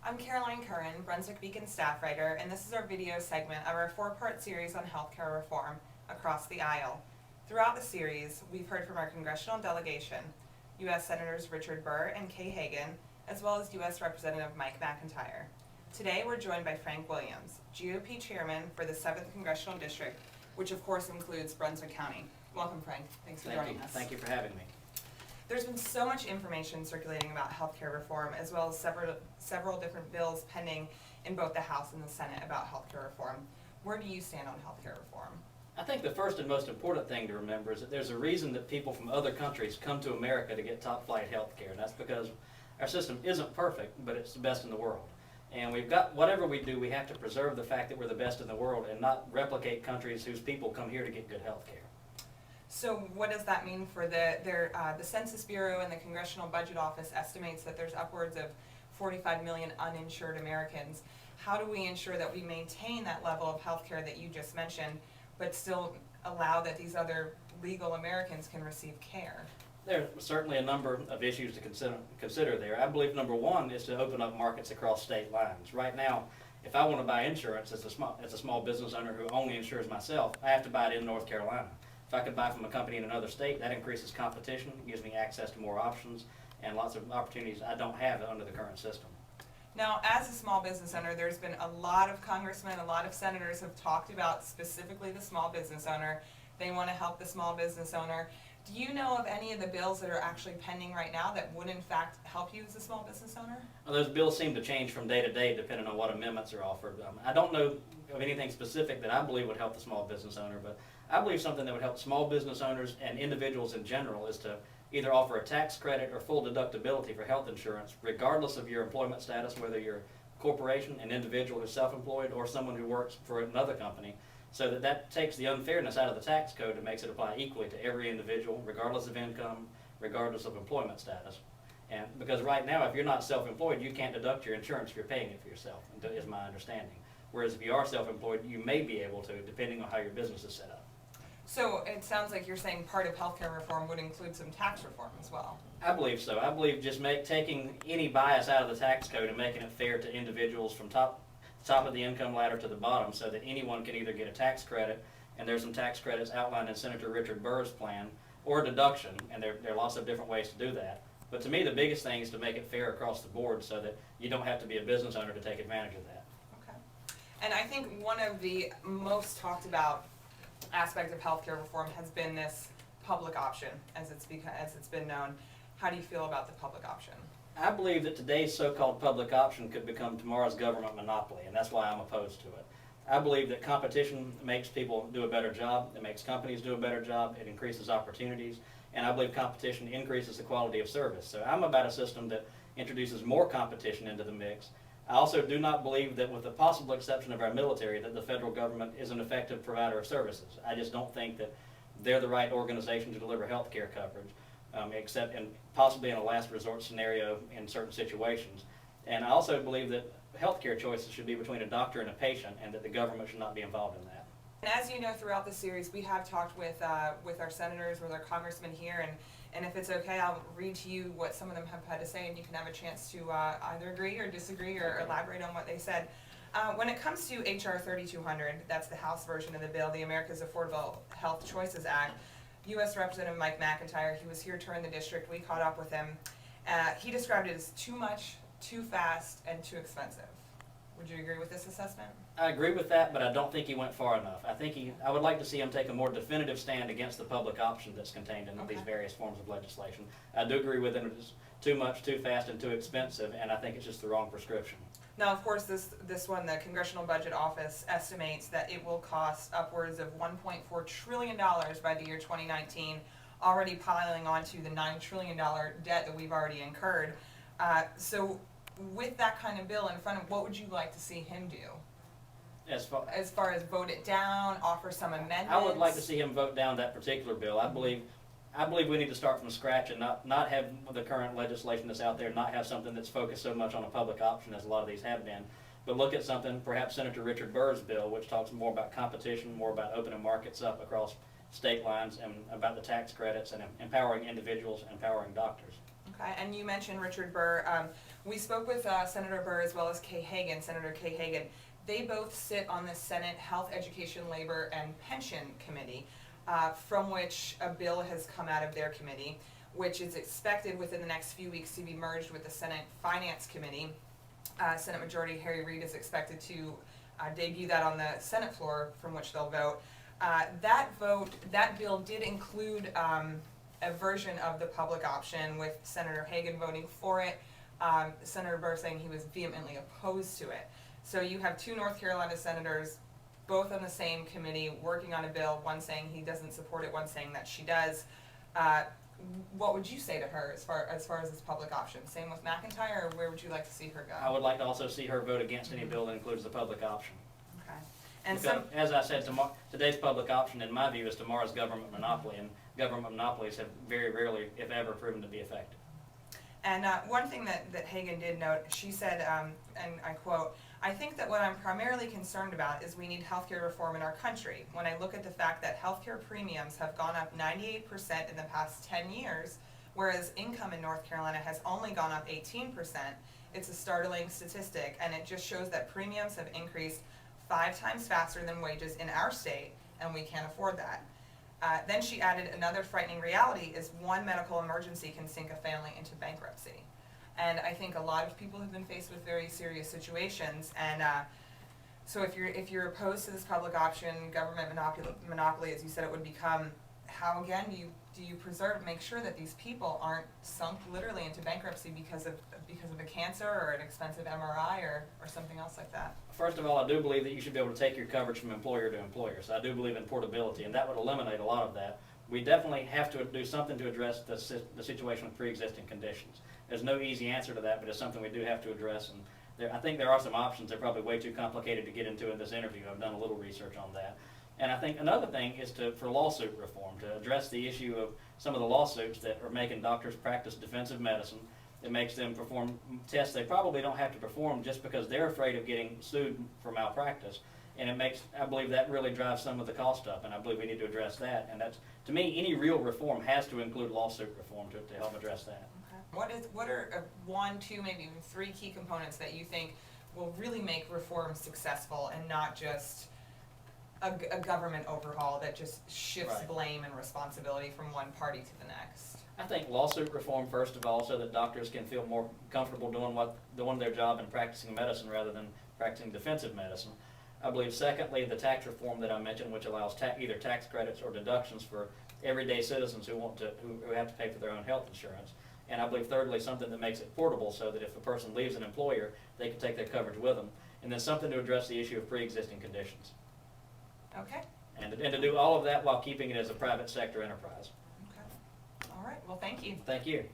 I'm Caroline Curran, Brunswick Beacon staff writer, and this is our video segment of our four-part series on healthcare reform across the aisle. Throughout the series, we've heard from our congressional delegation, U.S. Senators Richard Burr and Kay Hagan, as well as U.S. Representative Mike McIntyre. Today, we're joined by Frank Williams, GOP chairman for the 7th Congressional District, which of course includes Brunswick County. Welcome, Frank. Thanks for joining us. Thank you for having me. There's been so much information circulating about healthcare reform, as well as several different bills pending in both the House and the Senate about healthcare reform. Where do you stand on healthcare reform? I think the first and most important thing to remember is that there's a reason that people from other countries come to America to get top-flight health care, and that's because our system isn't perfect, but it's the best in the world. And we've got, whatever we do, we have to preserve the fact that we're the best in the world and not replicate countries whose people come here to get good health care. So what does that mean for the Census Bureau and the Congressional Budget Office estimates that there's upwards of 45 million uninsured Americans. How do we ensure that we maintain that level of health care that you just mentioned, but still allow that these other legal Americans can receive care? There are certainly a number of issues to consider there. I believe number one is to open up markets across state lines. Right now, if I want to buy insurance as a small business owner who only insures myself, I have to buy it in North Carolina. If I could buy from a company in another state, that increases competition, gives me access to more options, and lots of opportunities I don't have under the current system. Now, as a small business owner, there's been a lot of congressmen, a lot of senators have talked about specifically the small business owner. They want to help the small business owner. Do you know of any of the bills that are actually pending right now that would in fact help you as a small business owner? Well, those bills seem to change from day to day depending on what amendments are offered. I don't know of anything specific that I believe would help the small business owner, but I believe something that would help small business owners and individuals in general is to either offer a tax credit or full deductibility for health insurance, regardless of your employment status, whether you're a corporation, an individual who's self-employed, or someone who works for another company, so that takes the unfairness out of the tax code and makes it apply equally to every individual, regardless of income, regardless of employment status. And because right now, if you're not self-employed, you can't deduct your insurance if you're paying it for yourself, is my understanding. Whereas if you are self-employed, you may be able to, depending on how your business is set up. So it sounds like you're saying part of healthcare reform would include some tax reform as well. I believe so. I believe just taking any bias out of the tax code and making it fair to individuals from top of the income ladder to the bottom, so that anyone can either get a tax credit, and there's some tax credits outlined in Senator Richard Burr's plan, or a deduction, and there are lots of different ways to do that. But to me, the biggest thing is to make it fair across the board so that you don't have to be a business owner to take advantage of that. Okay. And I think one of the most talked about aspect of healthcare reform has been this public option, as it's been known. How do you feel about the public option? I believe that today's so-called public option could become tomorrow's government monopoly, and that's why I'm opposed to it. I believe that competition makes people do a better job, it makes companies do a better job, it increases opportunities, and I believe competition increases the quality of service. So I'm about a system that introduces more competition into the mix. I also do not believe that, with the possible exception of our military, that the federal government is an effective provider of services. I just don't think that they're the right organization to deliver health care coverage, except possibly in a last resort scenario in certain situations. And I also believe that health care choices should be between a doctor and a patient, and that the government should not be involved in that. And as you know, throughout the series, we have talked with our senators, with our congressmen here, and if it's okay, I'll read to you what some of them have had to say, and you can have a chance to either agree or disagree or elaborate on what they said. When it comes to H.R. 3200, that's the House version of the bill, the America's Affordable Health Choices Act, U.S. Representative Mike McIntyre, he was here touring the district, we caught up with him. He described it as too much, too fast, and too expensive. Would you agree with this assessment? I agree with that, but I don't think he went far enough. I would like to see him take a more definitive stand against the public option that's contained in these various forms of legislation. I do agree with him. It's too much, too fast, and too expensive, and I think it's just the wrong prescription. Now, of course, this one, the Congressional Budget Office estimates that it will cost upwards of $1.4 trillion by the year 2019, already piling onto the $9 trillion debt that we've already incurred. So with that kind of bill in front of, what would you like to see him do? As far as vote it down, offer some amendments? I would like to see him vote down that particular bill. I believe we need to start from scratch and not have the current legislation that's out there, not have something that's focused so much on a public option as a lot of these have been, but look at something, perhaps Senator Richard Burr's bill, which talks more about competition, more about opening markets up across state lines, and about the tax credits and empowering individuals, empowering doctors. Okay, and you mentioned Richard Burr. We spoke with Senator Burr as well as Senator Kay Hagan. They both sit on the Senate Health, Education, Labor, and Pension Committee, from which a bill has come out of their committee, which is expected within the next few weeks to be merged with the Senate Finance Committee. Senate Majority Harry Reid is expected to debut that on the Senate floor, from which they'll vote. That bill did include a version of the public option, with Senator Hagan voting for it, Senator Burr saying he was vehemently opposed to it. So you have two North Carolina senators, both on the same committee, working on a bill, one saying he doesn't support it, one saying that she does. What would you say to her as far as this public option? Same with McIntyre, or where would you like to see her go? I would like to also see her vote against any bill that includes the public option. Okay. And because, as I said, today's public option, in my view, is tomorrow's government monopoly, and government monopolies have very rarely, if ever, proven to be effective. And one thing that Hagan did note, she said, and I quote, "I think that what I'm primarily concerned about is we need healthcare reform in our country. When I look at the fact that healthcare premiums have gone up 98% in the past 10 years, whereas income in North Carolina has only gone up 18%, it's a startling statistic, and it just shows that premiums have increased 5 times faster than wages in our state, and we can't afford that." Then she added, "Another frightening reality is one medical emergency can sink a family into bankruptcy." And I think a lot of people have been faced with very serious situations, and so if you're opposed to this public option, government monopoly, as you said, it would become, how again do you make sure that these people aren't sunk literally into bankruptcy because of a cancer or an expensive MRI or something else like that? First of all, I do believe that you should be able to take your coverage from employer to employer. So I do believe in portability, and that would eliminate a lot of that. We definitely have to do something to address the situation with pre-existing conditions. There's no easy answer to that, but it's something we do have to address. And I think there are some options. They're probably way too complicated to get into in this interview. I've done a little research on that. And I think another thing is for lawsuit reform, to address the issue of some of the lawsuits that are making doctors practice defensive medicine. It makes them perform tests they probably don't have to perform just because they're afraid of getting sued for malpractice. And I believe that really drives some of the cost up, and I believe we need to address that. And that's, to me, any real reform has to include lawsuit reform to help address that. Okay. What are 1, 2, maybe even 3 key components that you think will really make reform successful, and not just a government overhaul that just shifts blame and responsibility from one party to the next? I think lawsuit reform, first of all, so that doctors can feel more comfortable doing their job and practicing medicine rather than practicing defensive medicine. I believe, secondly, the tax reform that I mentioned, which allows either tax credits or deductions for everyday citizens who have to pay for their own health insurance. And I believe, thirdly, something that makes it portable, so that if a person leaves an employer, they can take their coverage with them. And then something to address the issue of pre-existing conditions. Okay. And to do all of that while keeping it as a private sector enterprise. Okay. All right. Well, thank you. Thank you.